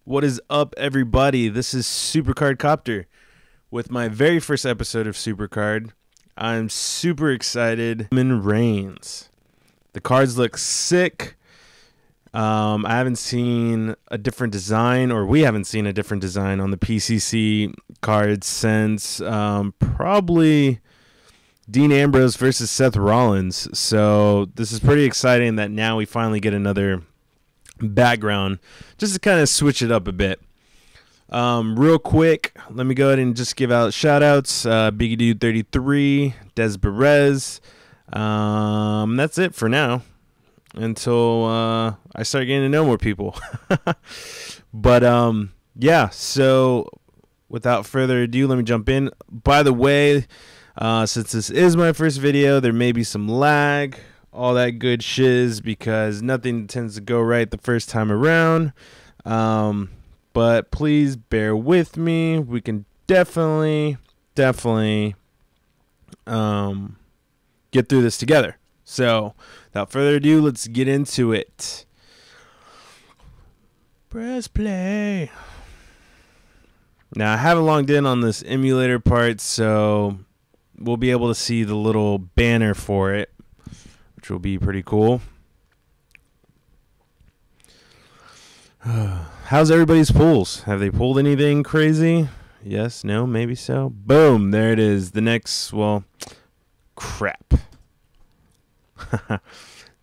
What is up, everybody? This is SuperCard Copter with my very first episode of SuperCard. I'm super excited. Roman Reigns. The cards look sick. I haven't seen a different design, or we haven't seen a different design on the PCC cards since probably Dean Ambrose versus Seth Rollins. So this is pretty exciting that now we finally get another background just to kind of switch it up a bit. Real quick, let me go ahead and just give out shout outs. Biggie Dude 33, Des Perez. That's it for now until I start getting to know more people. But yeah, so without further ado, let me jump in. By the way, since this is my first video, there may be some lag, all that good shiz, because nothing tends to go right the first time around. But please bear with me. We can definitely get through this together. So without further ado, let's get into it. Press play. Now, I haven't logged in on this emulator part, so we'll be able to see the little banner for it, which will be pretty cool. How's everybody's pulls? Have they pulled anything crazy? Yes, no, maybe so. Boom, there it is. The next, well, crap.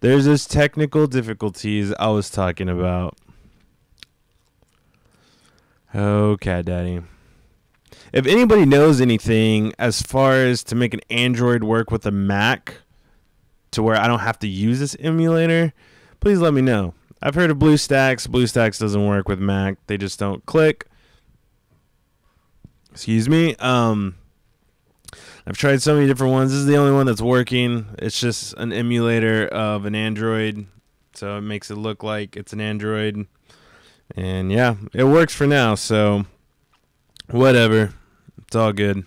There's those technical difficulties I was talking about. Oh, cat daddy. If anybody knows anything as far as to make an Android work with a Mac to where I don't have to use this emulator, please let me know. I've heard of BlueStacks. BlueStacks doesn't work with Mac. They just don't click. Excuse me. I've tried so many different ones. This is the only one that's working. It's just an emulator of an Android, so it makes it look like it's an Android. And yeah, it works for now, so whatever. It's all good.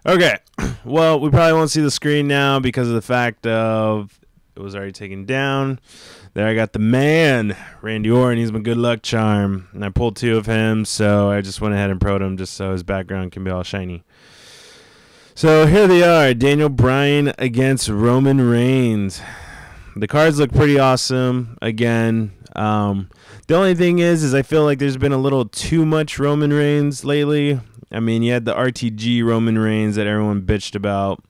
Okay, well, we probably won't see the screen now because of the fact of it was already taken down. There I got the man, Randy Orton. He's my good luck charm, and I pulled two of him, so I just went ahead and pro'd him just so his background can be all shiny. So here they are, Daniel Bryan against Roman Reigns. The cards look pretty awesome. Again, the only thing is I feel like there's been a little too much Roman Reigns lately. I mean, you had the RTG Roman Reigns that everyone bitched about.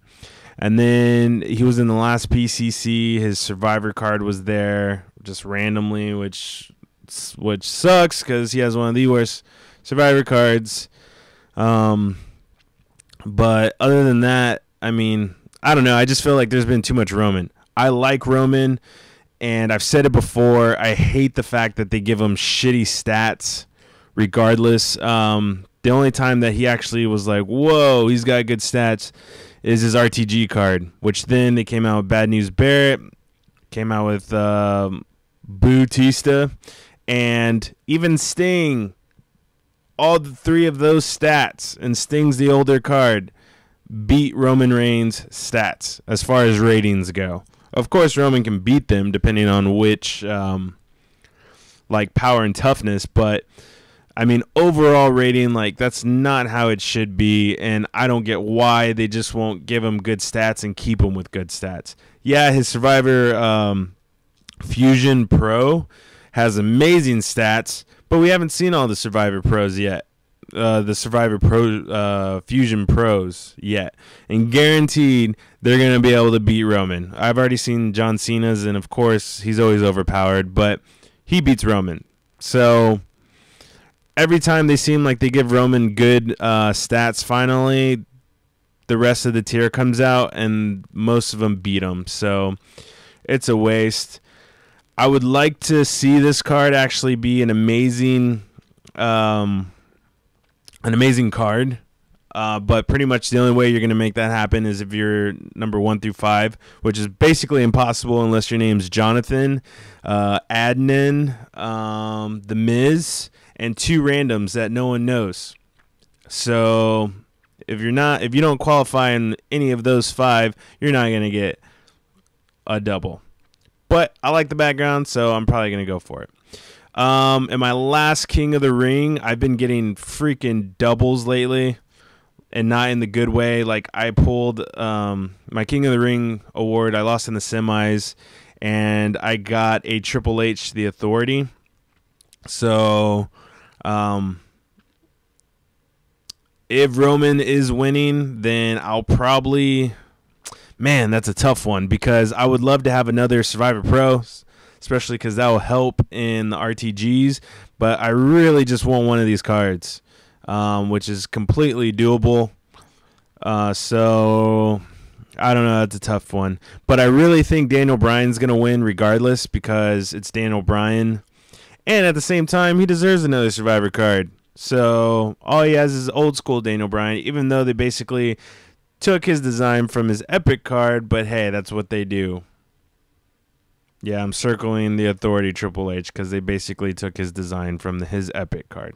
And then he was in the last PCC. His Survivor card was there just randomly, which sucks because he has one of the worst Survivor cards. But other than that, I mean, I don't know. I just feel like there's been too much Roman. I like Roman, and I've said it before. I hate the fact that they give him shitty stats regardless. The only time that he actually was like, whoa, he's got good stats is his RTG card, which then they came out with Bad News Barrett, came out with Bautista, and even Sting. All three of those stats, and Sting's the older card, beat Roman Reigns' stats as far as ratings go. Of course, Roman can beat them depending on which like power and toughness, but I mean, overall rating, like, that's not how it should be, and I don't get why they just won't give him good stats and keep him with good stats. Yeah, his Survivor Fusion Pro has amazing stats, but we haven't seen all the Survivor Pros yet. The Survivor Pro Fusion Pros yet, and guaranteed they're going to be able to beat Roman. I've already seen John Cena's, and of course, he's always overpowered, but he beats Roman. So every time they seem like they give Roman good stats, finally, the rest of the tier comes out, and most of them beat him. So it's a waste. I would like to see this card actually be an amazing card. But pretty much the only way you're going to make that happen is if you're number 1 through 5, which is basically impossible unless your name's Jonathan, Adnan, The Miz, and 2 randoms that no one knows. So if you don't qualify in any of those 5, you're not going to get a double. But I like the background, so I'm probably going to go for it. In my last King of the Ring, I've been getting freaking doubles lately, and not in the good way. Like, I pulled my King of the Ring award. I lost in the semis, and I got a Triple H, the Authority. So, if Roman is winning, then I'll probably... Man, that's a tough one, because I would love to have another Survivor Pro, especially because that will help in the RTGs. But I really just want one of these cards, which is completely doable. So I don't know. That's a tough one. But I really think Daniel Bryan's going to win regardless, because it's Daniel Bryan. And at the same time, he deserves another Survivor card. So all he has is old school Daniel Bryan, even though they basically took his design from his Epic card. But hey, that's what they do. Yeah, I'm circling the Authority Triple H because they basically took his design from his Epic card.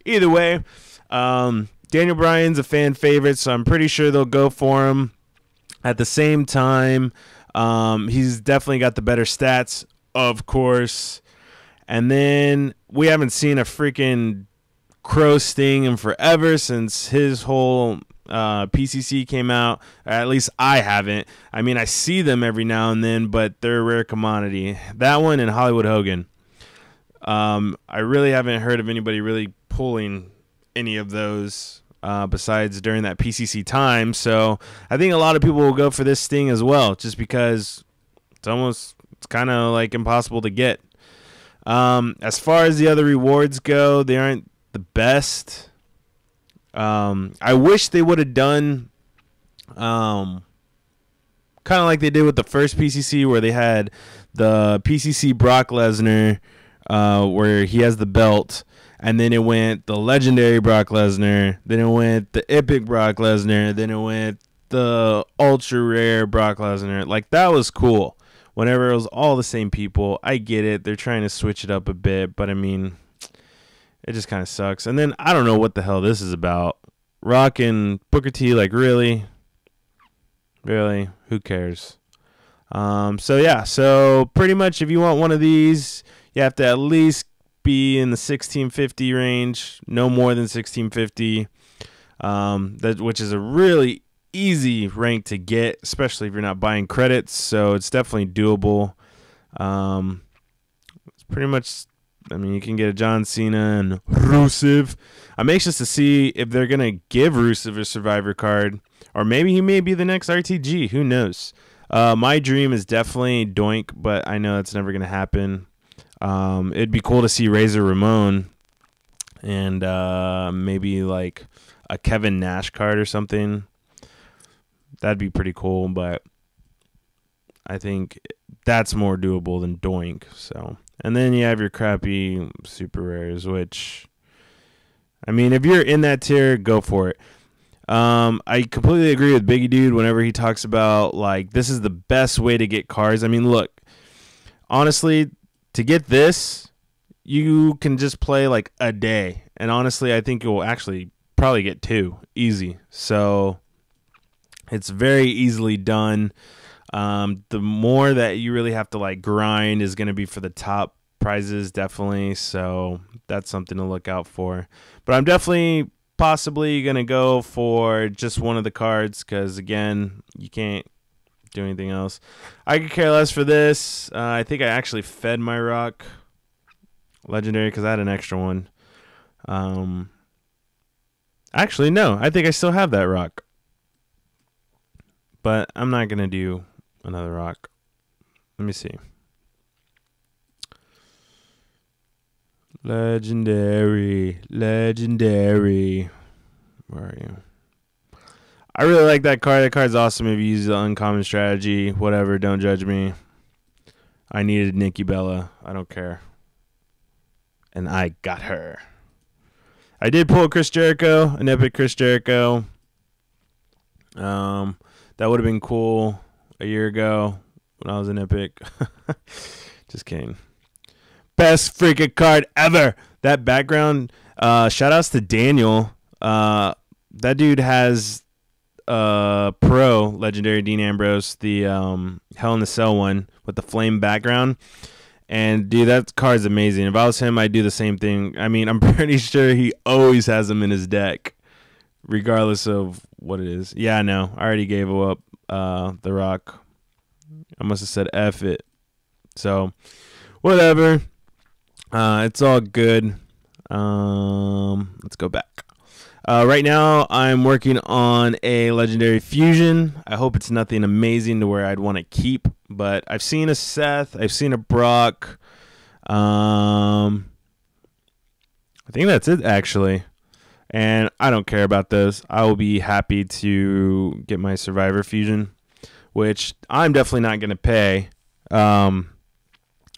Either way, Daniel Bryan's a fan favorite, so I'm pretty sure they'll go for him. At the same time, he's definitely got the better stats, of course. And then we haven't seen a freaking Crow Sting in forever since his whole PCC came out. At least I haven't. I mean, I see them every now and then, but they're a rare commodity. That one and Hollywood Hogan. I really haven't heard of anybody really pulling any of those besides during that PCC time. So I think a lot of people will go for this Sting as well, just because it's kind of like impossible to get. As far as the other rewards go, they aren't the best. I wish they would have done kind of like they did with the first PCC, where they had the PCC Brock Lesnar, where he has the belt, and then it went the legendary Brock Lesnar, then it went the epic Brock Lesnar, then it went the ultra rare Brock Lesnar. Like, that was cool. Whenever it was all the same people. I get it. They're trying to switch it up a bit, but I mean, it just kind of sucks. And then I don't know what the hell this is about. Rock and Booker T, like, really? Really? Who cares? So yeah, so pretty much if you want one of these, you have to at least be in the 1650 range, no more than 1650. Which is a really easy rank to get, especially if you're not buying credits. So it's definitely doable. It's pretty much, I mean, you can get a John Cena and Rusev. I'm anxious to see if they're going to give Rusev a Survivor card, or maybe he may be the next RTG. Who knows? My dream is definitely Doink, but I know it's never going to happen. It'd be cool to see Razor Ramon and maybe like a Kevin Nash card or something. That'd be pretty cool, but I think that's more doable than Doink. So, and then you have your crappy super rares, which, I mean, if you're in that tier, go for it. I completely agree with Biggie Dude whenever he talks about, like, this is the best way to get cards. I mean, look, honestly, to get this, you can just play like a day, and honestly, I think you'll actually probably get 2 easy. So it's very easily done. The more that you really have to like grind is going to be for the top prizes, definitely. So that's something to look out for. But I'm definitely possibly going to go for just one of the cards, because again, you can't do anything else. I could care less for this. I think I actually fed my rock legendary because I had an extra one. Actually, no, I think I still have that rock, but I'm not gonna do another rock. Let me see. Legendary. Where are you? I really like that card. That card's awesome if you use the uncommon strategy. Whatever, don't judge me. I needed Nikki Bella. I don't care. And I got her. I did pull Chris Jericho, an epic Chris Jericho. That would have been cool a year ago when I was an epic. Just kidding. Best freaking card ever. That background. Shout outs to Daniel. That dude has pro legendary Dean Ambrose, the Hell in the Cell one with the flame background. And dude, that card's amazing. If I was him, I'd do the same thing. I mean, I'm pretty sure he always has them in his deck, regardless of what it is. Yeah, I know. I already gave up the Rock. I must have said F it. So, whatever. It's all good. Let's go back. Right now, I'm working on a Legendary Fusion. I hope it's nothing amazing to where I'd want to keep. But I've seen a Seth. I've seen a Brock. I think that's it, actually. And I don't care about those. I will be happy to get my Survivor Fusion, which I'm definitely not going to pay.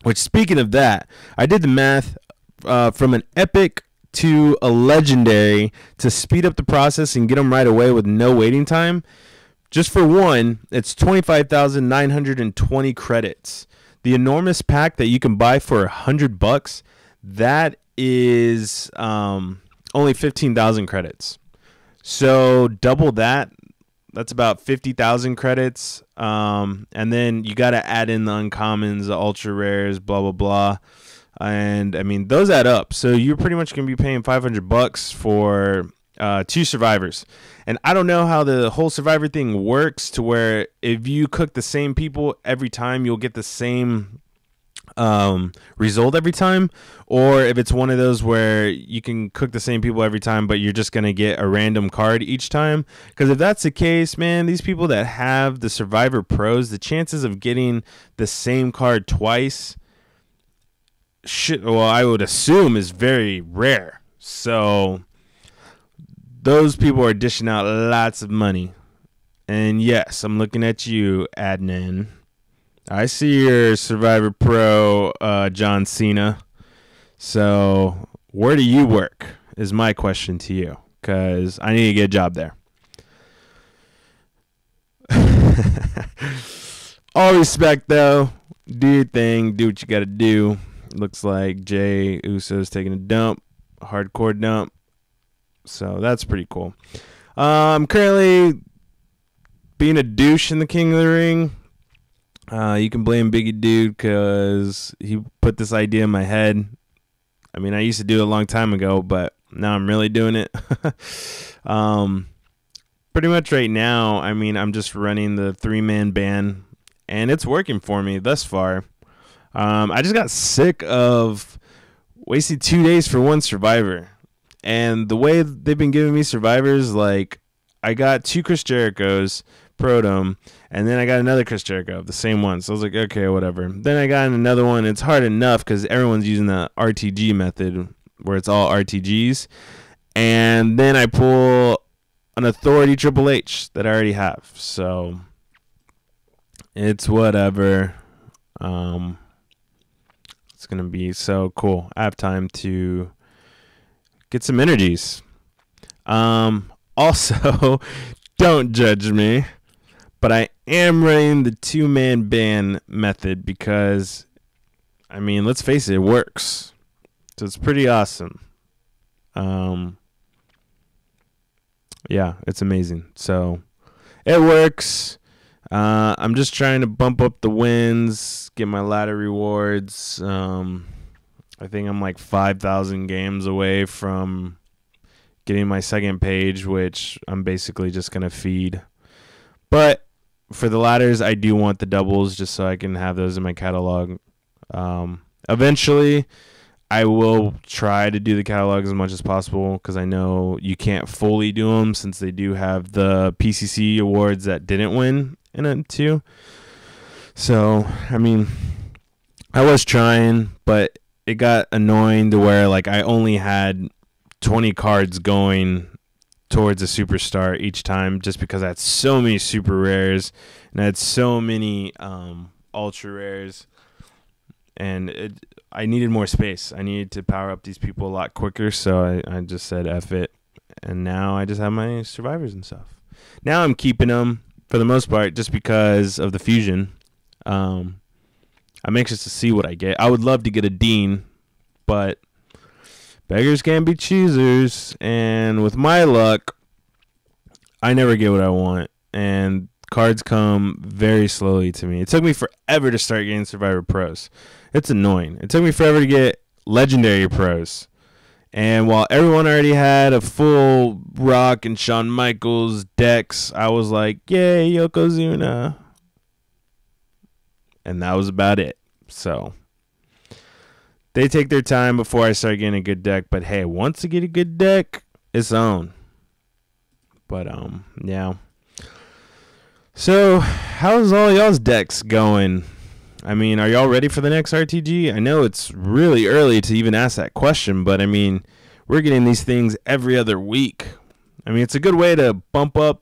Which, speaking of that, I did the math from an Epic to a Legendary to speed up the process and get them right away with no waiting time. Just for one, it's 25,920 credits. The enormous pack that you can buy for $100, that is only 15,000 credits. So double that. That's about 50,000 credits. And then you got to add in the uncommons, the ultra rares, blah, blah, blah. And I mean, those add up. So you're pretty much going to be paying $500 for 2 survivors. And I don't know how the whole survivor thing works to where if you cook the same people every time, you'll get the same result every time, or if it's one of those where you can cook the same people every time but you're just going to get a random card each time. Because if that's the case, man, these people that have the Survivor Pros, the chances of getting the same card twice, I would assume is very rare. So those people are dishing out lots of money. And yes, I'm looking at you, Adnan. I see your Survivor Pro, John Cena. So where do you work is my question to you, because I need to get a job there. All respect, though. Do your thing. Do what you got to do. Looks like Jay Uso's taking a dump, a hardcore dump. So that's pretty cool. I'm currently being a douche in the King of the Ring. You can blame Biggie Dude because he put this idea in my head. I mean, I used to do it a long time ago, but now I'm really doing it. Pretty much right now, I mean, I'm just running the 3-man band, and it's working for me thus far. I just got sick of wasting 2 days for one survivor. And the way they've been giving me survivors, like, I got 2 Chris Jerichos, Protom, and then I got another Chris Jericho, the same one. So I was like, okay, whatever. Then I got another one. It's hard enough because everyone's using the RTG method where it's all RTGs. And then I pull an Authority Triple H that I already have. So it's whatever. It's going to be so cool. I have time to get some energies. Also, don't judge me, but I am running the 2-man band method because, I mean, let's face it, it works. So it's pretty awesome. Yeah, it's amazing. So it works. I'm just trying to bump up the wins, get my ladder rewards. I think I'm like 5,000 games away from getting my second page, which I'm basically just going to feed. But for the ladders, I do want the doubles just so I can have those in my catalog. Eventually, I will try to do the catalog as much as possible because I know you can't fully do them since they do have the PCC awards that didn't win in it too. So, I mean, I was trying, but it got annoying to where like I only had 20 cards going towards a superstar each time just because I had so many super rares and I had so many ultra rares, and I needed more space. I needed to power up these people a lot quicker, so I just said F it, and now I just have my survivors and stuff. Now I'm keeping them for the most part just because of the fusion. I'm anxious to see what I get. I would love to get a Dean, but beggars can't be choosers. And with my luck, I never get what I want. And cards come very slowly to me. It took me forever to start getting Survivor Pros. It's annoying. It took me forever to get Legendary Pros. And while everyone already had a full Rock and Shawn Michaels decks, I was like, yay, Yokozuna. And that was about it. So they take their time before I start getting a good deck. But hey, once I get a good deck, it's on. But yeah. So how's all y'all's decks going? I mean, are y'all ready for the next RTG? I know it's really early to even ask that question, but I mean, we're getting these things every other week. I mean, it's a good way to bump up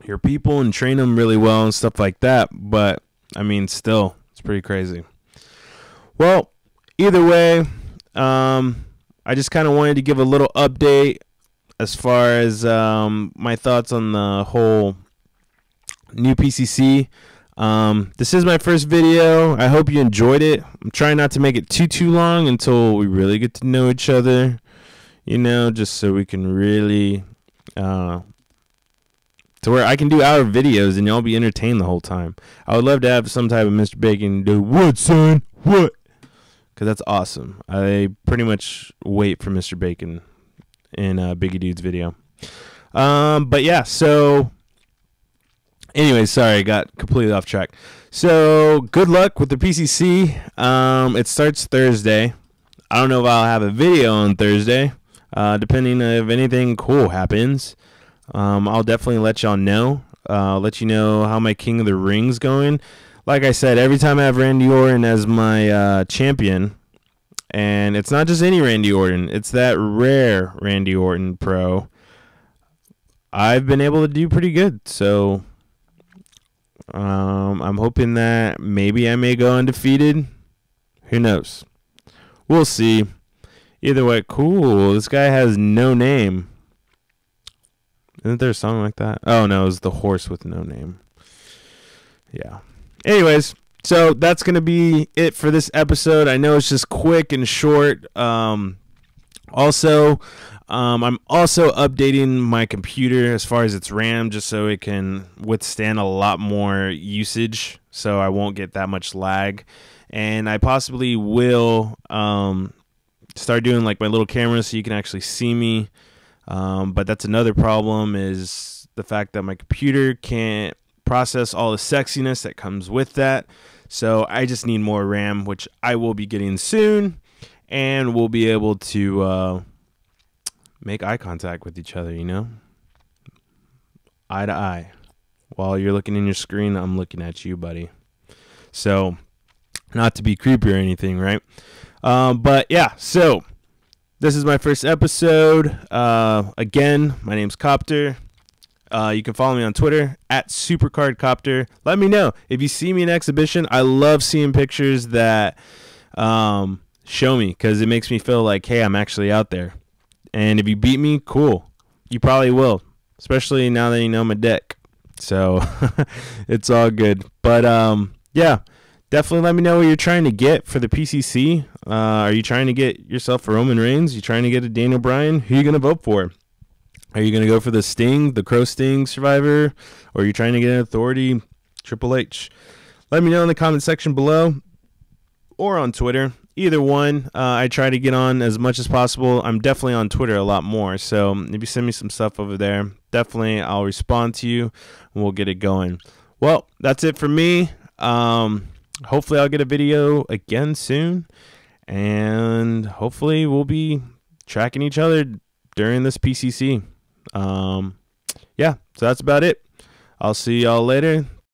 your people and train them really well and stuff like that. But I mean, still, it's pretty crazy. Well, either way, I just kind of wanted to give a little update as far as my thoughts on the whole new PCC. This is my first video. I hope you enjoyed it. I'm trying not to make it too long until we really get to know each other, you know, just so we can really to where I can do our videos and y'all be entertained the whole time. I would love to have some type of Mr. Bacon do, what, son? What? Because that's awesome. I pretty much wait for Mr. Bacon in Biggie Dude's video. But yeah, so anyway, sorry, I got completely off track. So good luck with the PCC. It starts Thursday. I don't know if I'll have a video on Thursday, depending if anything cool happens. I'll definitely let y'all know. Let you know how my King of the Ring's going. Like I said, every time I have Randy Orton as my champion, and it's not just any Randy Orton, it's that rare Randy Orton Pro, I've been able to do pretty good. So I'm hoping that maybe I may go undefeated. Who knows? We'll see. Either way, cool. This guy has no name. Isn't there a song like that? Oh, no, it was The Horse with No Name. Yeah. Anyways, so that's going to be it for this episode. I know it's just quick and short. Also, I'm also updating my computer as far as its RAM, just so it can withstand a lot more usage, so I won't get that much lag. And I possibly will start doing like my little camera so you can actually see me. But that's another problem, is the fact that my computer can't process all the sexiness that comes with that. So I just need more RAM, which I will be getting soon, and we'll be able to make eye contact with each other, you know, eye to eye. While you're looking in your screen, I'm looking at you, buddy. So not to be creepy or anything, right? But yeah, so this is my first episode. Again, my name's Copter. You can follow me on Twitter at SuperCardCopter. Let me know if you see me in exhibition. I love seeing pictures that show me, because it makes me feel like, hey, I'm actually out there. And if you beat me, cool. You probably will, especially now that you know my deck. So it's all good. But yeah, definitely let me know what you're trying to get for the PCC. Are you trying to get yourself a Roman Reigns? You trying to get a Daniel Bryan? Who are you going to vote for? Are you going to go for the Sting, the Crow Sting Survivor? Or are you trying to get an Authority, Triple H? Let me know in the comment section below or on Twitter. Either one. I try to get on as much as possible. I'm definitely on Twitter a lot more. So if you send me some stuff over there, definitely I'll respond to you and we'll get it going. Well, that's it for me. Hopefully I'll get a video again soon. And hopefully we'll be tracking each other during this PCC. Yeah, so that's about it. I'll see y'all later.